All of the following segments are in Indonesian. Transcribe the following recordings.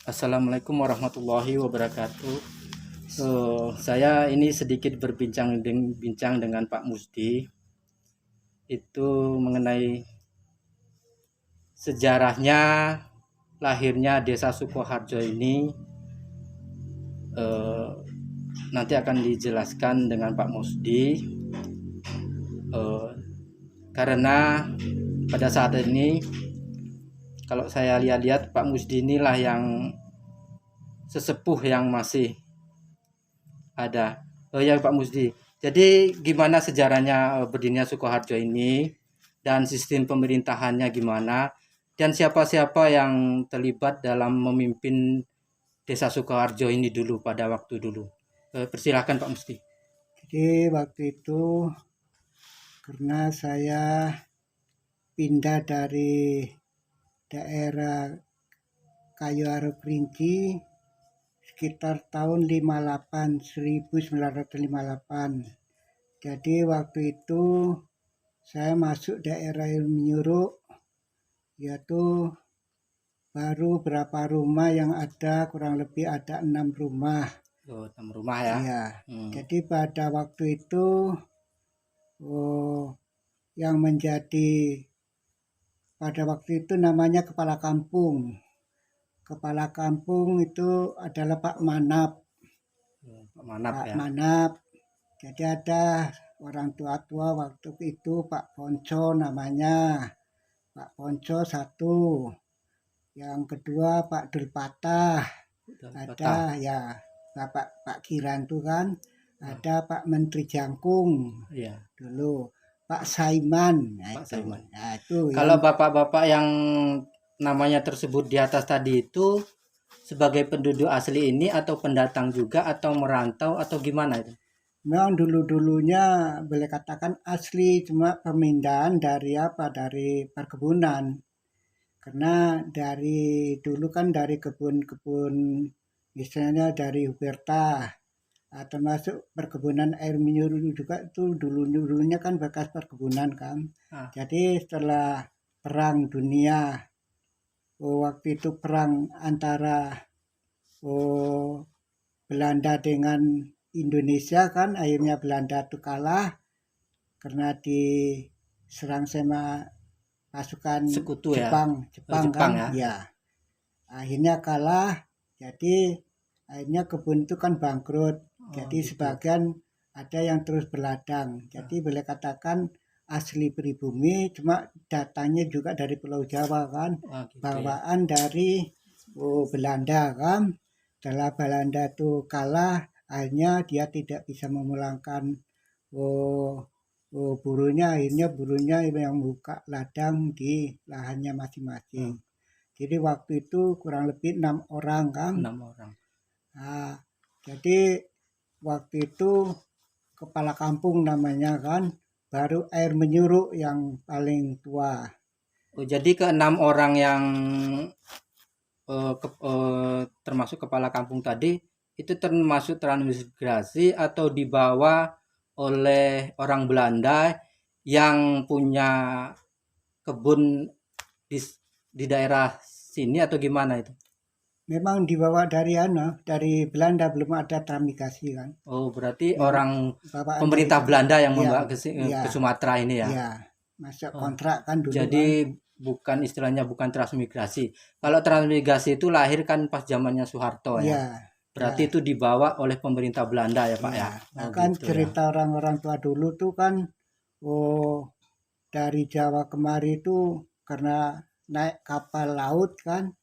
Assalamualaikum warahmatullahi wabarakatuh. Saya ini sedikit bincang dengan Pak Musdi itu mengenai sejarahnya lahirnya Desa Sukoharjo ini. eh, Nanti akan dijelaskan dengan Pak Musdi, karena pada saat ini kalau saya lihat Pak Musdi inilah yang sesepuh yang masih ada. Oh ya Pak Musdi. Jadi gimana sejarahnya berdirinya Sukoharjo ini dan sistem pemerintahannya gimana dan siapa-siapa yang terlibat dalam memimpin Desa Sukoharjo ini dulu pada waktu dulu. Persilahkan Pak Musdi. Jadi waktu itu karena saya pindah dari daerah Kayu Kerinci sekitar tahun 1958. Jadi waktu itu saya masuk daerah Menyuruk, yaitu baru berapa rumah yang ada, kurang lebih ada 6 rumah. Oh, rumah ya. Iya. Jadi pada waktu itu yang menjadi pada waktu itu namanya kepala kampung. Kepala kampung itu adalah Pak Manap. Pak Manap Pak ya. Manap. Jadi ada orang tua-tua waktu itu Pak Ponco namanya. Pak Ponco satu. Yang kedua Pak Dulpatah. Ada ya Pak Kiran tuh kan. Ada Pak Menteri Jangkung. Iya. Dulu. Pak Saiman. Pak Saiman. Nah, itu Kalau bapak-bapak yang namanya tersebut di atas tadi itu sebagai penduduk asli ini atau pendatang juga atau merantau atau gimana itu? memang dulu-dulunya boleh katakan asli, cuma pemindahan dari perkebunan. Karena dari dulu kan dari kebun-kebun, misalnya dari Huberta, termasuk perkebunan air minum juga itu dulunya kan bekas perkebunan kan. Jadi setelah Perang Dunia, waktu itu perang antara Belanda dengan Indonesia kan, akhirnya Belanda itu kalah karena diserang sama pasukan Sekutu Jepang, ya. Jepang kan, ya. Akhirnya kalah, jadi akhirnya kebun itu kan bangkrut. Jadi gitu. Sebagian ada yang terus berladang. Jadi boleh katakan asli pribumi, cuma datangnya juga dari Pulau Jawa kan, gitu bawaan ya. Dari Belanda kan. Setelah Belanda itu kalah, akhirnya dia tidak bisa memulangkan akhirnya burunya yang buka ladang di lahannya masing-masing. Jadi waktu itu kurang lebih 6 orang kan. 6 orang. Nah, jadi waktu itu kepala kampung namanya kan, baru air Menyuruk yang paling tua. Oh, jadi ke-6 orang yang termasuk kepala kampung tadi itu termasuk transmigrasi atau dibawa oleh orang Belanda yang punya kebun di daerah sini atau gimana itu? Memang dibawa dari Belanda, belum ada transmigrasi kan. Oh, berarti memang orang pemerintah Belanda yang membawa ke Sumatera ini ya? Iya, masuk kontrak kan dulu. Jadi kan bukan istilahnya bukan transmigrasi. Kalau transmigrasi itu lahir kan pas zamannya Soeharto ya. Iya. Berarti itu dibawa oleh pemerintah Belanda ya Pak ya. Kan gitu cerita ya. Orang-orang tua dulu tuh kan dari Jawa kemari itu karena naik kapal laut kan.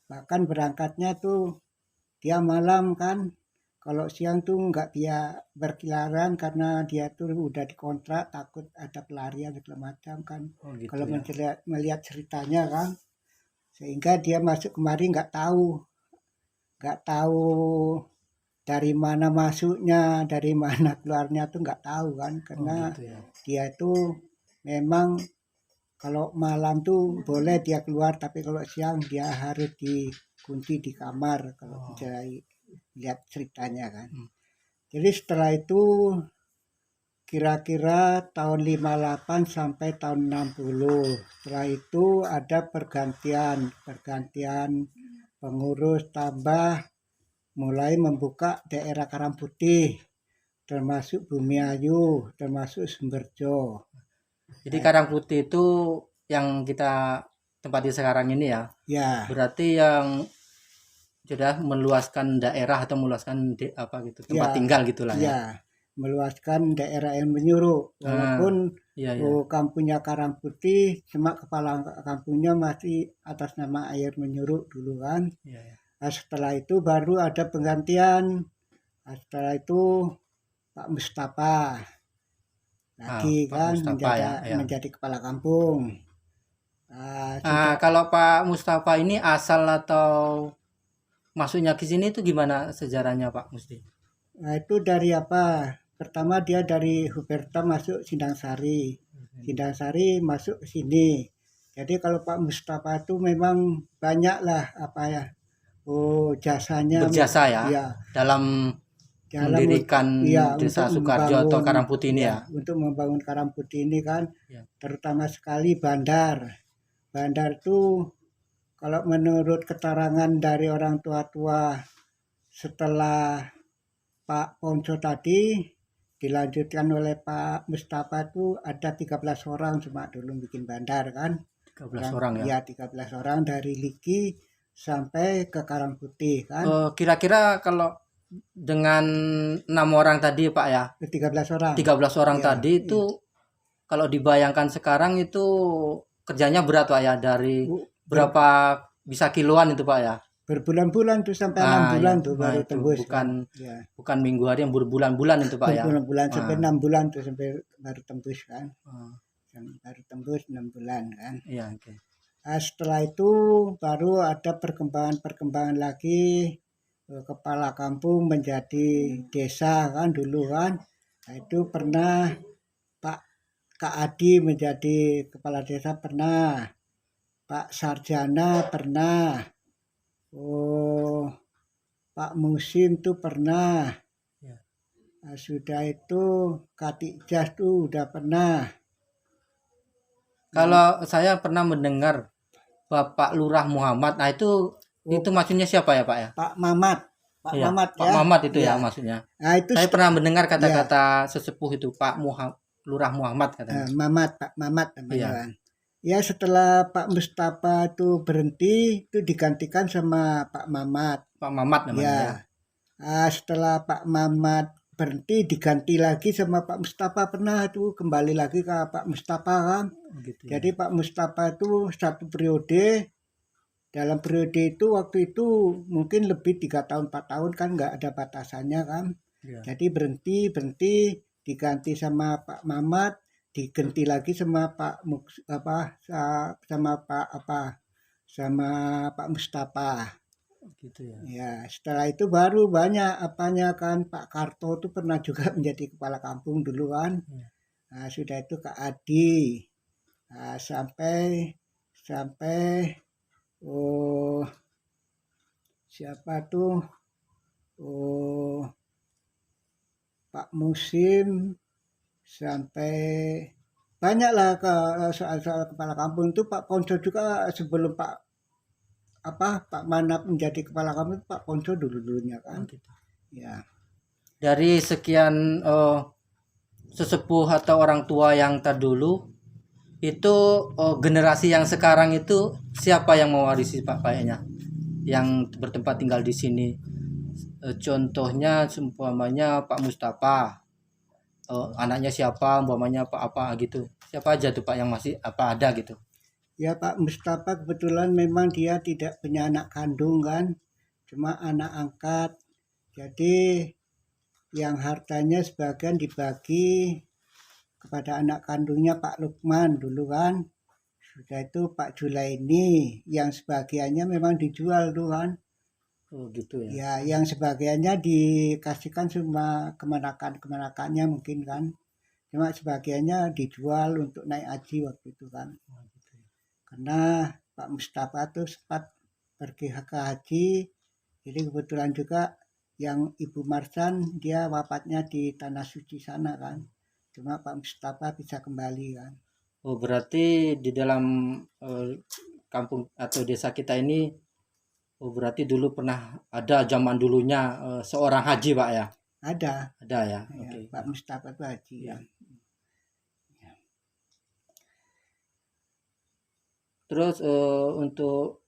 Bahkan berangkatnya tuh dia malam kan. Kalau siang tuh nggak dia berkeliaran karena dia tuh udah dikontrak, takut ada pelarian segala macam kan. Gitu kalau ya. melihat ceritanya kan, sehingga dia masuk kemari nggak tahu dari mana masuknya, dari mana keluarnya tuh nggak tahu kan, karena gitu ya. Dia tuh memang kalau malam tuh boleh dia keluar, tapi kalau siang dia harus dikunci di kamar kalau lihat ceritanya kan. Jadi setelah itu kira-kira tahun 58 sampai tahun 60. Setelah itu ada pergantian pengurus tambah mulai membuka daerah Karangputih, termasuk Bumiayu, termasuk Sumberjo. Jadi Karangputih itu yang kita tempati sekarang ini ya. Ya, Berarti yang sudah meluaskan daerah atau meluaskan apa gitu tempat ya, tinggal gitulah ya. ya, meluaskan daerah yang menyuruh. Walaupun Iya ya. kampungnya Karangputih, cuma kepala kampungnya masih atas nama Air Menyuruk dulu kan. Iya ya. Nah, setelah itu baru ada penggantian. Nah, setelah itu Pak Mustafa lagi Pak kan Mustafa ya. Ya. menjadi kepala kampung. Sudah. Kalau Pak Mustafa ini asal atau masuknya ke sini itu gimana sejarahnya Pak Musti? Nah, itu dari apa? Pertama dia dari Huberta masuk Sindang Sari masuk ke sini. Jadi kalau Pak Mustafa itu memang banyak lah apa ya, jasanya Berjasa ya, ya dalam dalam mendirikan ya Desa untuk Sukarjo atau membangun Karangputih ini ya. untuk membangun Karangputih ini kan, Ya. terutama sekali bandar. Bandar itu kalau menurut keterangan dari orang tua-tua setelah Pak Ponco tadi dilanjutkan oleh Pak Mustafa itu ada 13 orang cuma dulu bikin bandar kan. 13 orang ya. Ya 13 orang dari Liki sampai ke Karangputih kan. Kira-kira kalau dengan 6 orang tadi Pak ya, 13 orang. 13 orang Ya, tadi itu kalau dibayangkan sekarang itu kerjanya berat Pak ya, dari berapa bisa kiloan itu Pak ya. Berbulan-bulan tuh sampai 6 bulan Ya. tuh baru Itu tembus bukan kan. Ya. bukan minggu hari, yang berbulan-bulan itu Pak ya. Berbulan-bulan sampai 6 bulan tuh sampai baru tembus kan. Baru tembus 6 bulan kan. Iya, oke. Nah, setelah itu baru ada perkembangan lagi, kepala kampung menjadi desa kan dulu kan. Nah, itu pernah Pak Kak Adi menjadi kepala desa pernah, Pak Sarjana pernah, Pak Musim tuh pernah. Ya. Nah, sudah itu Katijah tuh udah pernah. Kalau saya pernah mendengar Bapak Lurah Muhammad, nah itu maksudnya siapa ya Pak ya? Pak Mamat. Pak Iya, Mamat Pak ya. Mamat itu ya Ya. maksudnya. Nah, itu Saya pernah mendengar kata-kata sesepuh itu Lurah Muhammad katanya. Pak Mamat namanya Iya. kan. Ya setelah Pak Mustafa itu berhenti itu digantikan sama Pak Mamat. Pak Mamat namanya ya. Setelah Pak Mamat berhenti diganti lagi sama Pak Mustafa, pernah itu kembali lagi ke Pak Mustafa kan. Gitu ya. Jadi Pak Mustafa itu satu periode, dalam periode itu waktu itu mungkin lebih 3 tahun 4 tahun kan nggak ada batasannya kan. Iya. Jadi berhenti diganti sama Pak Mamat, diganti lagi sama sama Pak Mustafa. Gitu ya. Ya, setelah itu baru banyak apanya kan, Pak Karto itu pernah juga menjadi kepala kampung dulu kan. Ya. Nah, sudah itu Kak Adi. Nah, sampai siapa tuh Pak Musim, sampai banyaklah soal-soal kepala kampung itu Pak Ponco juga sebelum Pak Manap menjadi kepala kampung, Pak Ponco dulunya kan. Gitu. Ya. Dari sekian sesepuh atau orang tua yang terdulu itu generasi yang sekarang itu siapa yang mewarisi Pak kayaknya yang bertempat tinggal di sini? Contohnya umpamanya Pak Mustafa, anaknya siapa, umpamanya Pak apa gitu, siapa aja tuh Pak yang masih apa ada gitu? Ya Pak Mustafa kebetulan memang dia tidak punya anak kandung kan, cuma anak angkat. Jadi yang hartanya sebagian dibagi kepada anak kandungnya Pak Lukman dulu kan. Sudah itu Pak Julaini, yang sebagiannya memang dijual tuh kan. Oh gitu ya. Ya, yang sebagiannya dikasihkan cuma kemenakannya mungkin kan. Cuma sebagiannya dijual untuk naik haji waktu itu kan. Karena Pak Mustafa tuh sempat pergi ke haji, jadi kebetulan juga yang Ibu Marsan dia wafatnya di Tanah Suci sana kan. Cuma Pak Mustafa bisa kembali kan. Oh berarti di dalam kampung atau desa kita ini Oh, berarti dulu pernah ada zaman dulunya seorang haji Pak ya? Ada Ada ya. ya, Oke. Pak Mustafa itu haji Ya. kan. Terus untuk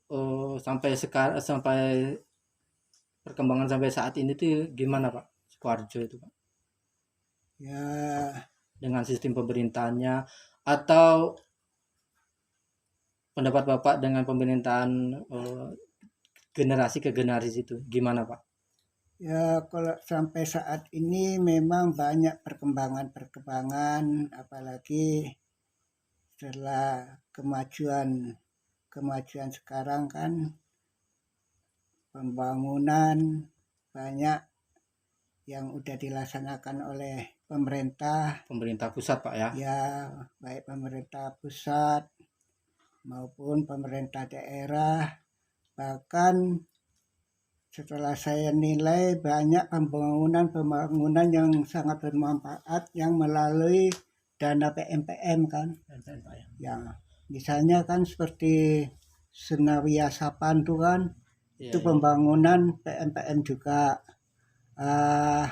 sampai sekarang, sampai perkembangan sampai saat ini tuh gimana Pak Sukoharjo itu Pak? Ya, Dengan sistem pemerintahannya, atau pendapat Bapak dengan pemerintahan generasi ke generasi itu gimana Pak? ya kalau sampai saat ini memang banyak perkembangan-perkembangan, apalagi setelah kemajuan sekarang kan pembangunan banyak yang udah dilaksanakan oleh pemerintah, Pemerintah pusat Pak ya? ya baik pemerintah pusat maupun pemerintah daerah. Bahkan setelah saya nilai banyak pembangunan yang sangat bermanfaat yang melalui dana PMPM kan. Pak ya? Ya, misalnya kan seperti Senawia Sapan tuh kan, Iya, itu iya. pembangunan PMPM juga. Ah,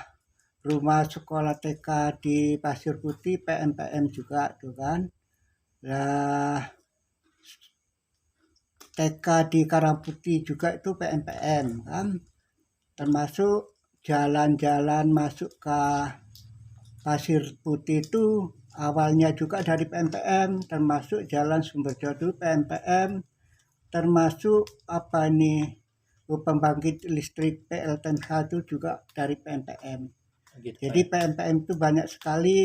rumah sekolah TK di Pasir Putih PMPM juga tuh kan. Lah TK di Karangputih juga itu PMPM kan. Termasuk jalan-jalan masuk ke Pasir Putih itu awalnya juga dari PMPM, termasuk jalan Sumberjo itu PMPM, termasuk apa nih pembangkit listrik PLTNH itu juga dari PMPM. Gitu Pak Jadi ya? PMPM itu banyak sekali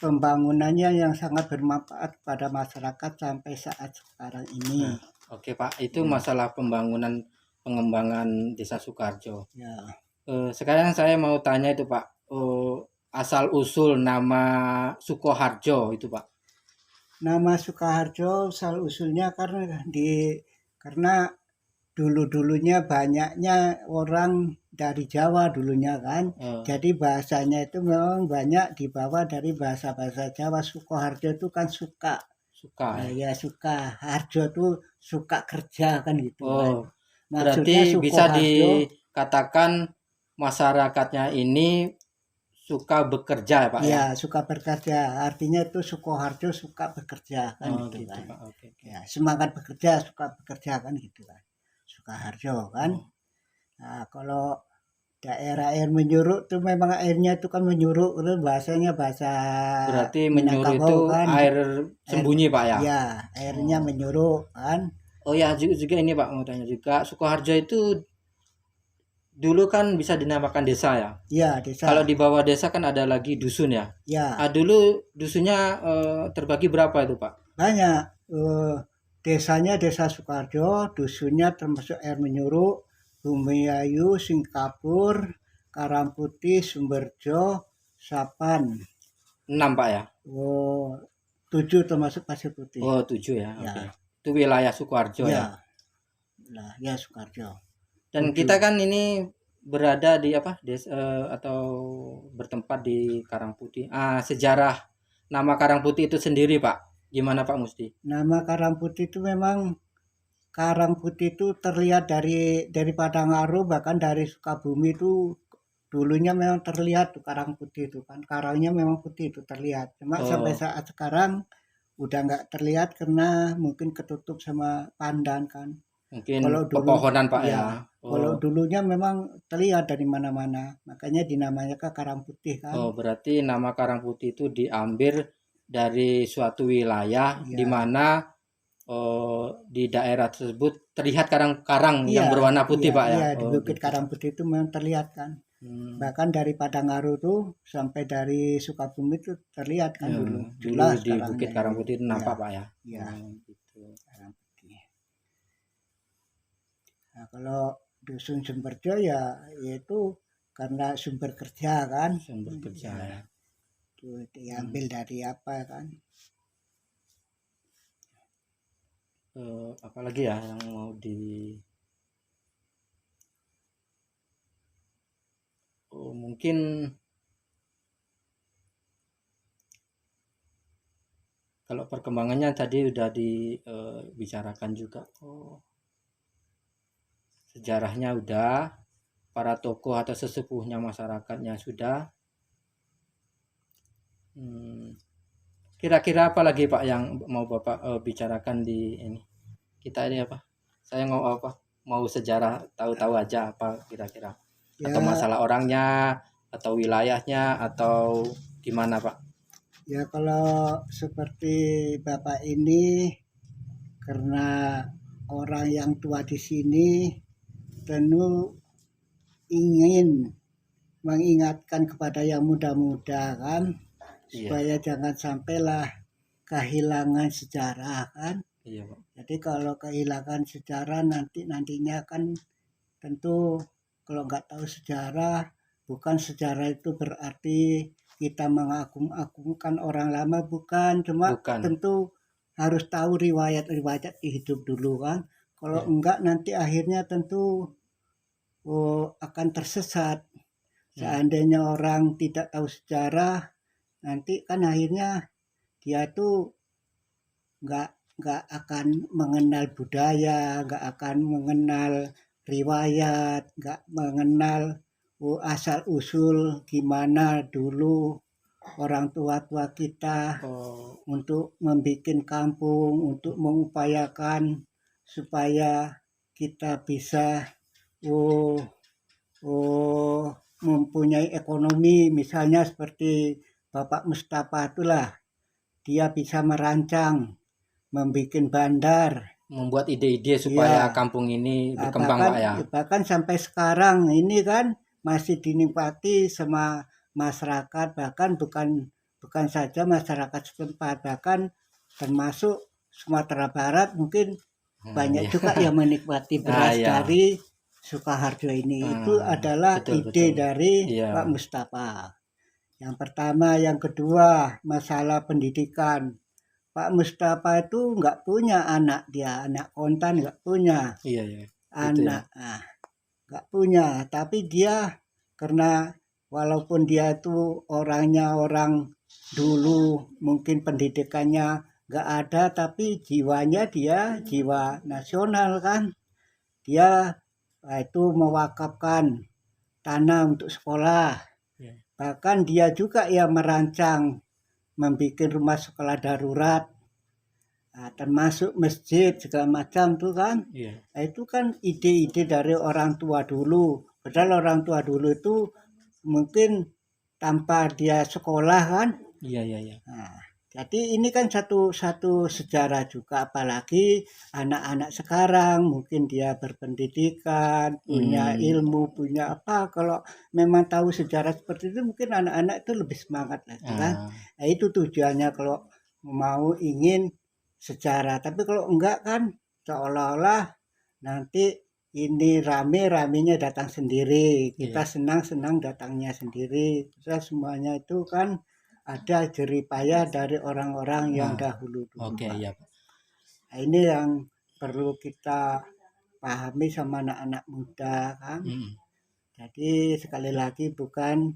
pembangunannya yang sangat bermanfaat pada masyarakat sampai saat sekarang ini. Nah, oke Pak, itu masalah pembangunan pengembangan Desa Sukoharjo. Ya, Sekarang saya mau tanya itu Pak, asal usul nama Sukoharjo itu Pak. nama Sukoharjo asal usulnya karena dulu-dulunya banyaknya orang dari Jawa dulunya kan. Eh, Jadi bahasanya itu memang banyak dibawa dari bahasa-bahasa Jawa. Sukoharjo itu kan suka. suka Nah, ya. ya suka. Harjo itu suka kerja kan gitu kan. Oh, berarti Maksudnya bisa Sukoharjo dikatakan masyarakatnya ini suka bekerja ya Pak ya? ya suka bekerja. Artinya itu Sukoharjo suka bekerja kan Oh gitu gitu kan. Pak, oke oke. Ya, semangat bekerja, suka bekerja kan gitu kan. Sukoharjo kan. Oh, Nah, kalau daerah air menyuruk tuh memang airnya itu kan menyuruk itu bahasanya bahasa berarti menyuruh itu Minangkabau kan. air Air, sembunyi Pak ya? ya airnya Oh, menyuruk kan. oh ya, juga ini Pak mau tanya juga, Sukoharjo itu dulu kan bisa dinamakan desa ya. Ya Kalau di desa. bawah desa kan ada lagi dusun ya. Ya Dulu dusunnya terbagi berapa itu Pak? banyak. Desanya desa Sukoharjo, dusunnya termasuk air menyuruk, Bumiayu, Singkapur, Karangputih, Sumberjo, Sapan. 6 Pak ya. Oh, 7 termasuk Pasir Putih. Oh 7 ya, Ya, oke. Itu wilayah Sukoharjo ya. ya, lah, ya Sukoharjo. Dan 7. kita kan ini berada di apa atau bertempat di Karangputih. Sejarah nama Karangputih itu sendiri Pak, gimana Pak Musti? Nama Karangputih itu memang Karangputih itu terlihat dari Padangaro bahkan dari Sukabumi itu dulunya memang terlihat tuh Karangputih itu kan karangnya memang putih itu terlihat. Cuma sampai Oh, saat sekarang udah nggak terlihat karena mungkin ketutup sama pandan kan. mungkin Kalau dulu pepohonan Pak ya. ya kalau Oh, dulunya memang terlihat dari mana-mana makanya dinamanya ke Karangputih kan. oh berarti nama Karangputih itu diambil dari suatu wilayah di Ya, mana di daerah tersebut terlihat karang-karang iya, yang berwarna putih iya, Pak ya. iya di Oh Bukit gitu Pak. Karangputih itu memang terlihat kan. Hmm. Bahkan dari Padangaru tuh sampai dari Sukabumi itu terlihat kan Ya, dulu. dulu Jelas di Bukit karangnya itu. Karangputih itu Iya, nampak Pak ya. iya, Gitu. Karangputih. Nah, kalau dusun Sumberjo ya yaitu karena sumber kerja kan. Sumber kerja Ya, ya. itu diambil dari apa kan. Apalagi ya yang mau di mungkin kalau perkembangannya tadi udah dibicarakan juga. Oh, sejarahnya udah, para tokoh atau sesepuhnya masyarakatnya sudah. Kira-kira apa lagi Pak yang mau Bapak bicarakan di ini? Kita ini apa? Saya mau apa? Mau sejarah, tahu-tahu aja apa kira-kira? Atau Ya, masalah orangnya, atau wilayahnya, atau gimana Pak? ya kalau seperti Bapak ini karena orang yang tua di sini tentu ingin mengingatkan kepada yang muda-muda kan Iya, supaya jangan sampailah kehilangan sejarah kan. iya Pak. Jadi kalau kehilangan sejarah nantinya kan tentu kalau nggak tahu sejarah, bukan sejarah itu berarti kita mengagung-agungkan orang lama, bukan. Cuma Bukan. tentu harus tahu riwayat-riwayat hidup dulu kan. Kalau Iya. enggak nanti akhirnya tentu akan tersesat. Seandainya orang tidak tahu sejarah, nanti kan akhirnya dia tuh nggak nggak akan mengenal budaya, nggak akan mengenal riwayat, nggak mengenal asal usul gimana dulu orang tua-tua kita Oh, untuk membuat kampung, untuk mengupayakan supaya kita bisa oh, oh, mempunyai ekonomi, misalnya seperti Bapak Mustafa itulah, dia bisa merancang membuat bandar. membuat ide-ide supaya Iya, kampung ini berkembang bahkan Pak ya. bahkan sampai sekarang ini kan masih dinikmati sama masyarakat, bahkan bukan bukan saja masyarakat setempat, bahkan termasuk Sumatera Barat mungkin banyak Iya. juga yang menikmati Ah beras ya. dari Sukoharjo ini. Itu adalah Betul ide betul. dari Iya. Pak Mustafa. Yang pertama, yang kedua, masalah pendidikan. Pak Mustafa itu nggak punya anak, dia anak kontan nggak punya Iya ya. Itu ya. anak, nggak punya. Tapi dia karena walaupun dia itu orangnya orang dulu mungkin pendidikannya nggak ada, tapi jiwanya dia jiwa nasional kan. Dia itu mewakafkan tanah untuk sekolah. Iya. Bahkan dia juga yang merancang membuat rumah sekolah darurat, termasuk masjid segala macam tuh kan. Iya. Nah, itu kan ide-ide dari orang tua dulu. Padahal orang tua dulu itu mungkin tanpa dia sekolah kan. Iya iya iya. Nah, jadi ini kan satu sejarah juga, apalagi anak-anak sekarang mungkin dia berpendidikan, punya ilmu, punya apa. Kalau memang tahu sejarah seperti itu, mungkin anak-anak itu lebih semangat lagi kan. Ah, Nah, itu tujuannya kalau mau ingin sejarah. Tapi kalau enggak kan seolah-olah nanti ini ramenya datang sendiri, kita iya. senang datangnya sendiri. Terus semuanya itu kan ada jeripayah dari orang-orang yang Ah, dahulu dulu oke Pak. ya. Nah, ini yang perlu kita pahami sama anak-anak muda kan. Mm. Jadi sekali lagi bukan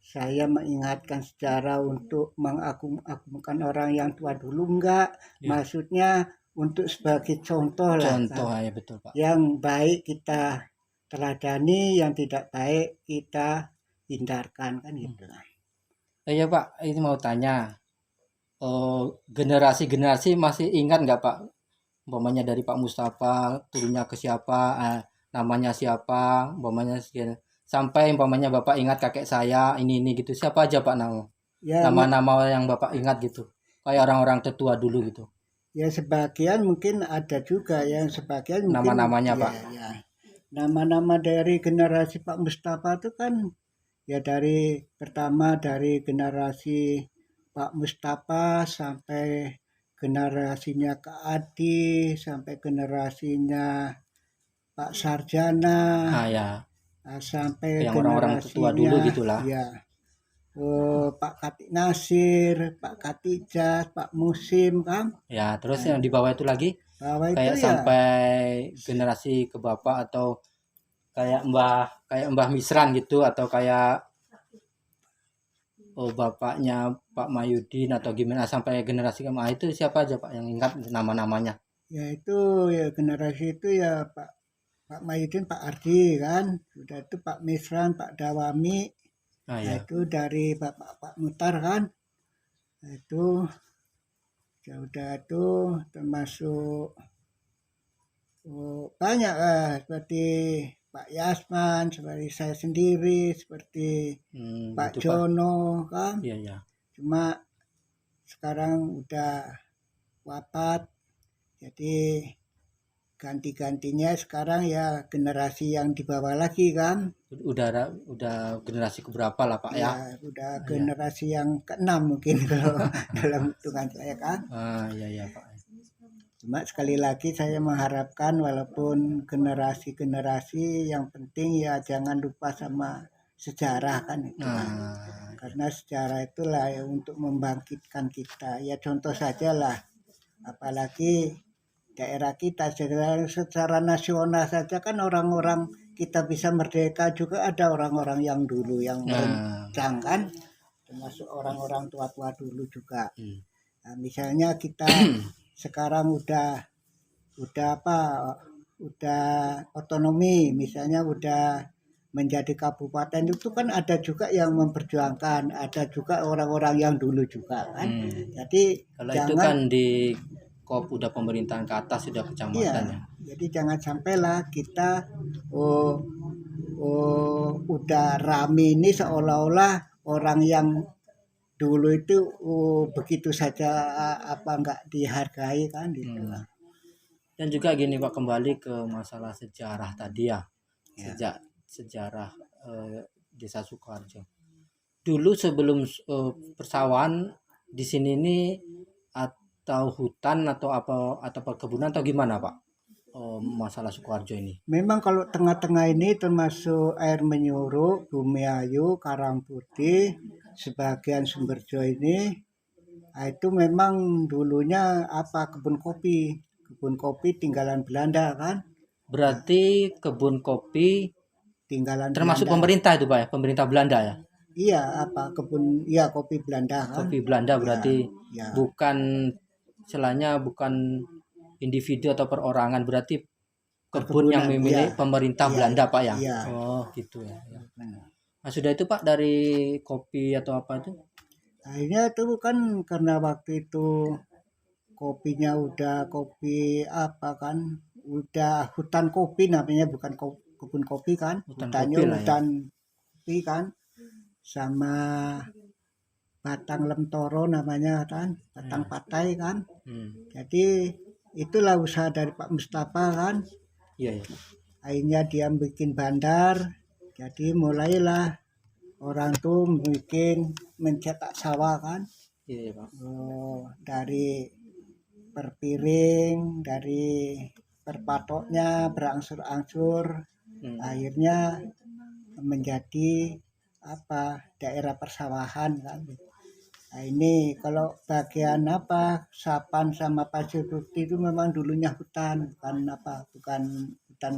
saya mengingatkan sejarah untuk mengagung-agungkan orang yang tua dulu, enggak. Iya. Maksudnya untuk sebagai contoh lah Contoh kan. ya betul Pak. Yang baik kita teladani, yang tidak baik kita hindarkan kan gitu. Iya Pak, ini mau tanya. Generasi-generasi masih ingat nggak Pak? Umpamanya dari Pak Mustafa turunnya ke siapa, namanya siapa, umpamanya sekian. Sampai umpamanya Bapak ingat kakek saya ini gitu. Siapa aja Pak nama? Ya, Nama-nama yang Bapak ingat gitu. Kayak orang-orang tetua dulu gitu. ya sebagian mungkin ada juga yang sebagian mungkin Nama-namanya ya, Pak. ya. Nama-nama dari generasi Pak Mustafa itu kan ya dari pertama dari generasi Pak Mustafa sampai generasinya Kak Adi sampai generasinya Pak Sarjana Ah ya, sampai yang orang-orang tetua dulu generasinya gitulah. ya Pak Katik Nasir, Pak Katijas, Pak Musim kan. Ya, terus yang di bawah itu lagi Bahwa itu kayak ya sampai generasi ke Bapak atau kayak Mbah Misran gitu atau kayak bapaknya Pak Mayudin atau gimana sampai generasi ke itu siapa aja Pak yang ingat nama-namanya? ya itu ya generasi itu ya Pak Mahyudin, Pak Ardi kan, sudah itu Pak Misran, Pak Dawami, Ah nah ya. itu dari Pak Mutar kan, nah, itu sudah itu termasuk banyak seperti Pak Yasman, seperti saya sendiri, seperti Pak Gitu Pak. Jono kan, Iya ya. cuma sekarang udah wafat, jadi ganti-gantinya sekarang ya generasi yang di bawah lagi kan. Udah generasi keberapa lah Pak ya? Ya, udah Ah, ya. generasi yang keenam mungkin kalau dalam hitungan saya kan. Ah iya ya Pak. Cuma sekali lagi saya mengharapkan walaupun generasi-generasi yang penting ya jangan lupa sama sejarah kan itu kan. Nah, Karena sejarah itulah yang untuk membangkitkan kita. Ya contoh saja lah, apalagi daerah kita secara nasional saja kan orang-orang kita bisa merdeka juga ada orang-orang yang dulu yang nah, merancang kan, termasuk orang-orang tua-tua dulu juga. hmm. Nah, misalnya kita sekarang udah apa udah otonomi, misalnya udah menjadi kabupaten, itu kan ada juga yang memperjuangkan, ada juga orang-orang yang dulu juga kan. Jadi Kalau itu jangan kan di udah pemerintahan ke atas, sudah kecamatan ya. iya, jadi jangan sampailah kita oh, udah rame ini seolah-olah orang yang dulu itu begitu saja apa enggak dihargai kan gitu. Dan juga gini Pak, kembali ke masalah sejarah tadi ya. Ya. Sejarah Desa Sukoharjo. Dulu sebelum persawahan di sini ini atau hutan atau apa atau perkebunan atau gimana Pak? Masalah Sukoharjo ini. Memang kalau tengah-tengah ini termasuk air menyuruk, Bumi Ayu, Karang Putih, sebagian Sumberjo ini, nah itu memang dulunya apa kebun kopi tinggalan Belanda kan, Berarti kebun kopi tinggalan termasuk Belanda. pemerintah itu Pak ya, pemerintah Belanda ya. Iya apa kebun, iya kopi Belanda kan, Kopi Belanda berarti ya, bukan istilahnya bukan individu atau perorangan, berarti kebun yang perkebunan, iya, memiliki pemerintah iya, Belanda Pak ya. iya. Oh gitu ya. Nah sudah itu Pak dari kopi atau apa itu? Akhirnya itu kan karena waktu itu kopinya udah kopi apa kan, udah hutan kopi namanya bukan kebun kopi kan, Hutan hutannya kopi lah ya. hutan kopi kan, sama batang lemtoro namanya kan, batang patai kan. Jadi itulah usaha dari Pak Mustafa kan. Iya ya. Akhirnya dia bikin bandar, jadi mulailah orang tuh bikin mencetak sawah kan. Iya ya, Pak. Dari per piring, dari per patoknya berangsur-angsur, akhirnya menjadi apa daerah persawahan kan. Nah ini kalau bagian apa Sapan sama Pasir Putih itu memang dulunya hutan, bukan hutan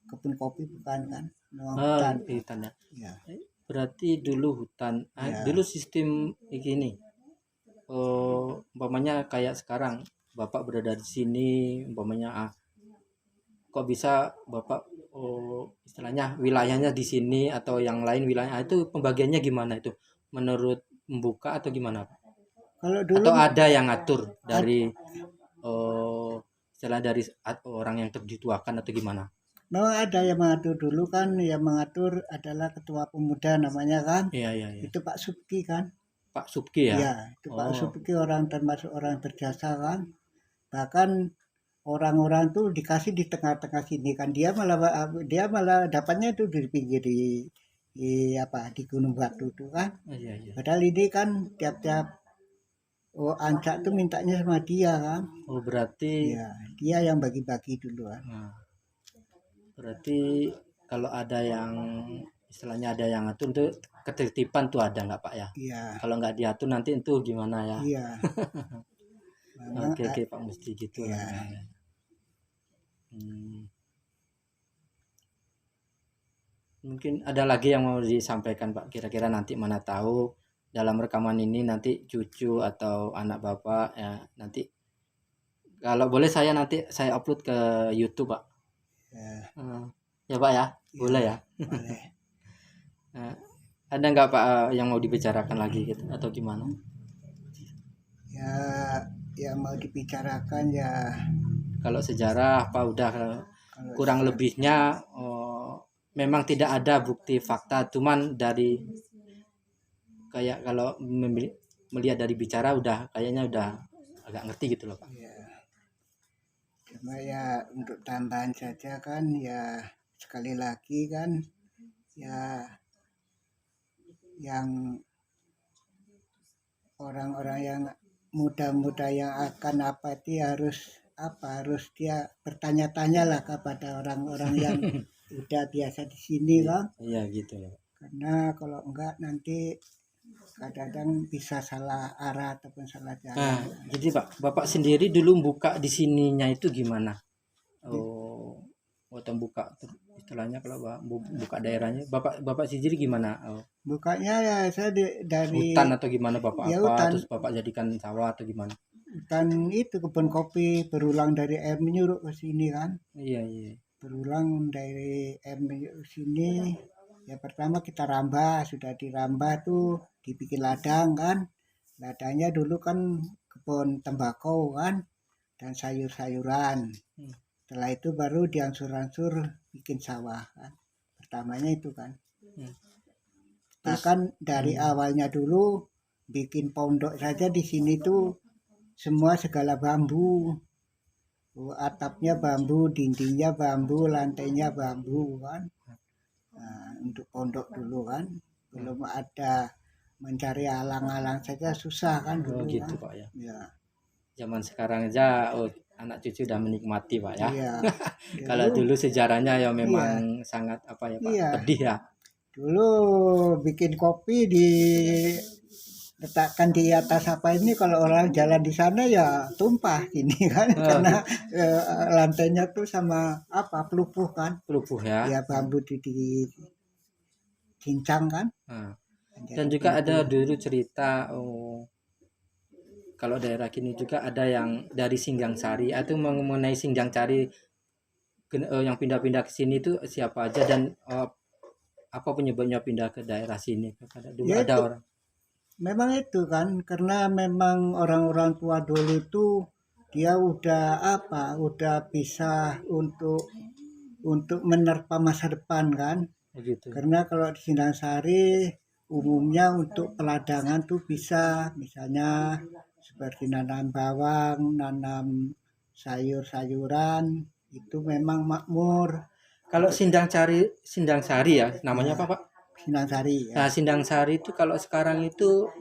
kebun kopi bukan kan, memang hutan. Di hutan ya. Ya, Berarti dulu hutan. ya, Dulu sistem gini. Umpamanya kayak sekarang Bapak berada di sini, umpamanya kok bisa Bapak istilahnya wilayahnya di sini atau yang lain wilayah itu pembagiannya gimana itu? Menurut membuka atau gimana Pak? kalau dulu Atau ada yang ngatur dari istilah dari orang yang terdituakan atau gimana? memang ada yang mengatur dulu kan, yang mengatur adalah ketua pemuda namanya kan, Iya iya iya. itu Pak Subki kan. Pak Subki ya. Ya, itu Pak Subki orang termasuk orang berjasa kan. Bahkan orang-orang tuh dikasih di tengah-tengah sini kan, dia malah dapatnya itu di pinggir di Gunung Batu itu kan. Iya iya. Padahal ini kan tiap-tiap ancak tuh mintanya sama dia kan. Berarti Ya, dia yang bagi-bagi dulu kan. berarti kalau ada yang istilahnya ada yang ngatur itu ketertiban tuh ada nggak Pak ya? Iya. Kalau nggak diatur nanti itu gimana ya? Iya. Oke Pak mesti gitu Iya. lah. Mungkin ada lagi yang mau disampaikan Pak, kira-kira nanti mana tahu dalam rekaman ini nanti cucu atau anak Bapak ya nanti kalau boleh nanti saya upload ke YouTube Pak. Ya. Ya Pak ya, boleh ya. Boleh. Nah, ada nggak Pak yang mau dibicarakan lagi gitu atau gimana? Ya, yang mau dibicarakan ya Kalau sejarah apa udah kalau kurang lebihnya memang tidak ada bukti fakta, cuman dari kayak kalau melihat dari bicara udah kayaknya udah agak ngerti gitu loh Pak. ya, cuma ya untuk tambahan saja kan ya sekali lagi kan ya yang orang-orang yang muda-muda yang akan apa itu harus dia bertanya-tanya lah kepada orang-orang yang udah biasa di sini kan, Iya gitu ya. karena kalau enggak nanti kadang-kadang bisa salah arah ataupun salah jalan. Nah, jadi Pak, Bapak sendiri dulu buka di sininya itu gimana? Oh, waktu buka istilahnya kalau buka daerahnya, Bapak sendiri gimana? Oh, Bukanya ya saya dari hutan atau gimana Bapak ya apa? hutan Terus Bapak jadikan sawah atau gimana? hutan itu kebun kopi berulang dari air menyuruk ke sini kan, Iya iya. berulang dari air menyuruk ke sini. Ya pertama kita rambah, sudah dirambah tuh dibikin ladang kan. Ladangnya dulu kan kebun tembakau kan dan sayur-sayuran. Hmm. Setelah itu baru diangsur-angsur bikin sawah kan. Pertamanya itu kan. Hmm. Bahkan dari awalnya dulu bikin pondok saja di sini tuh semua segala bambu. Atapnya bambu, dindingnya bambu, lantainya bambu kan. Nah, untuk pondok dulu kan belum ada, mencari alang-alang saja susah kan Oh dulu gitu kan. Pak ya. Ya, Zaman sekarang aja anak cucu udah menikmati Pak ya. iya. Kalau dulu sejarahnya ya memang Iya, sangat apa ya Pak, iya. pedih ya. Dulu bikin kopi letakkan di atas apa ini, kalau orang jalan di sana ya tumpah ini kan karena Gitu. lantainya tuh sama apa pelupuh kan. Lumpuh ya. Ya bambu cincang kan. Nah, dan Jadi juga ada pelupuh. dulu cerita kalau daerah kini juga ada yang dari Singgang Sari atau mengenai Singgang Sari yang pindah-pindah ke sini itu siapa aja dan apa penyebabnya pindah ke daerah sini? Dulu Ya ada itu orang. memang itu kan karena memang orang-orang tua dulu itu dia udah apa, udah bisa untuk menerpa masa depan kan. Begitu. Karena kalau di Sindang Sari umumnya untuk peladangan tuh bisa misalnya seperti nanam bawang, nanam sayur-sayuran itu memang makmur. Kalau Sindang Sari ya, namanya Ya, apa Pak? Sindang Sari ya. Nah, Sindang Sari itu kalau sekarang itu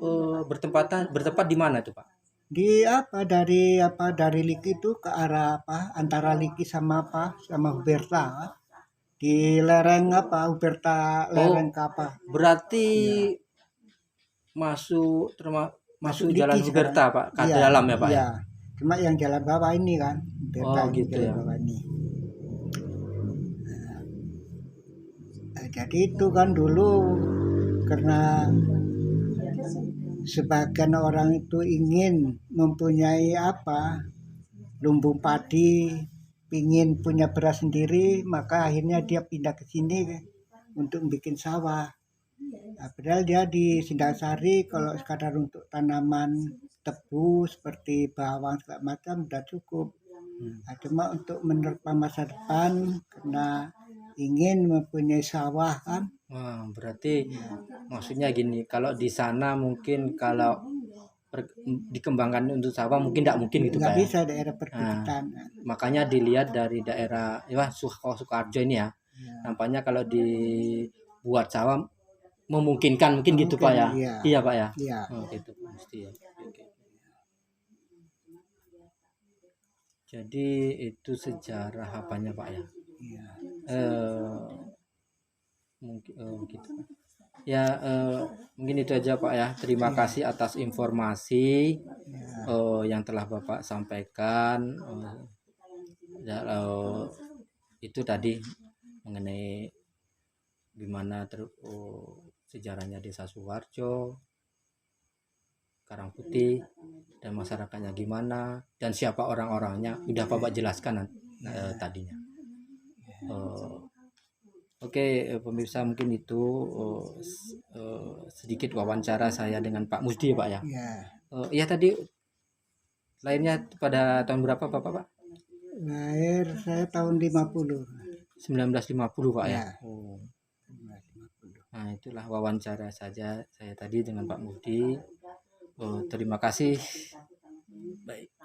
bertempat di mana tuh Pak? Dari Liki itu ke arah apa antara Liki sama apa sama Huberta kan? Di lereng apa Huberta, lereng Oh, ke apa berarti ya, masuk masuk Liki Jalan sekarang. Huberta Pak, ke Iya, dalam ya Pak ya? iya, cuma yang jalan bawah ini kan Huberta Oh ini gitu jalan ya. bawah ini. Jadi itu kan dulu karena sebagian orang itu ingin mempunyai apa lumbung padi, ingin punya beras sendiri, maka akhirnya dia pindah ke sini untuk bikin sawah. Nah, padahal dia di Sindasari kalau sekadar untuk tanaman tebu seperti bawang segala macam udah cukup. Nah, cuma untuk menerpa masa depan karena ingin mempunyai sawah kan. Wah, berarti Ya, maksudnya gini, kalau di sana mungkin kalau dikembangkan untuk sawah mungkin tidak mungkin gitu nggak Pak ya. bisa daerah Nah, perbukitan. makanya dilihat dari daerah ya Sukoharjo ini ya. Ya, Nampaknya kalau dibuat sawah memungkinkan mungkin gitu Pak mungkin ya. iya, Iya Pak ya. iya, Oh gitu mesti ya. Oke. Jadi itu sejarah apanya Pak ya? iya, Eh mungkin gitu. Ya mungkin itu aja Pak ya. Terima iya, kasih atas informasi iya, yang telah Bapak sampaikan. Ya, itu tadi mengenai gimana sejarahnya Desa Suharjo, Karangputih, dan masyarakatnya gimana, dan siapa orang-orangnya. Udah Bapak jelaskan iya, tadinya. Eh, Oke, pemirsa, mungkin itu sedikit wawancara saya dengan Pak Musdi ya Pak ya. Ya, Iya tadi lahirnya pada tahun berapa Bapak Pak? lahir saya tahun 50. 1950 Pak ya. Ya, Oh. 1950. Nah, itulah wawancara saja saya tadi dengan Pak Musdi. Terima kasih. Baik.